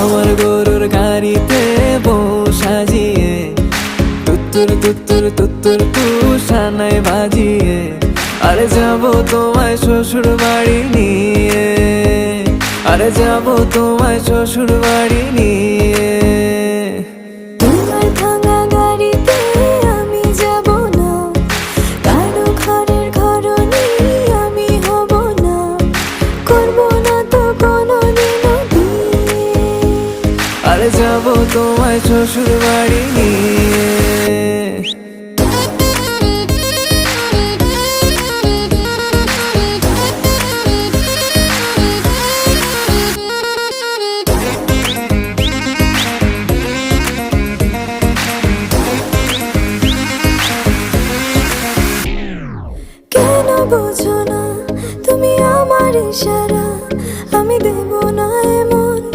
আমার গরুর গাড়িতে বউ সাজিয়ে তুত্তুর তুত্তুর তুত্তুর তুষানায় বাজিয়ে আরে যাবো তোমায় শ্বশুর বাড়ি নিয়ে, আরে যাবো তোমায় শ্বশুর বাড়ি নিয়ে। তোমার ভাঙা গাড়িতে আমি যাব না, কারো ঘরের ঘরনি আমি হব না, করব না তো কোনোদিনও বিয়ে। আরে যাবো তোমায় শ্বশুর বাড়ি নিয়ে।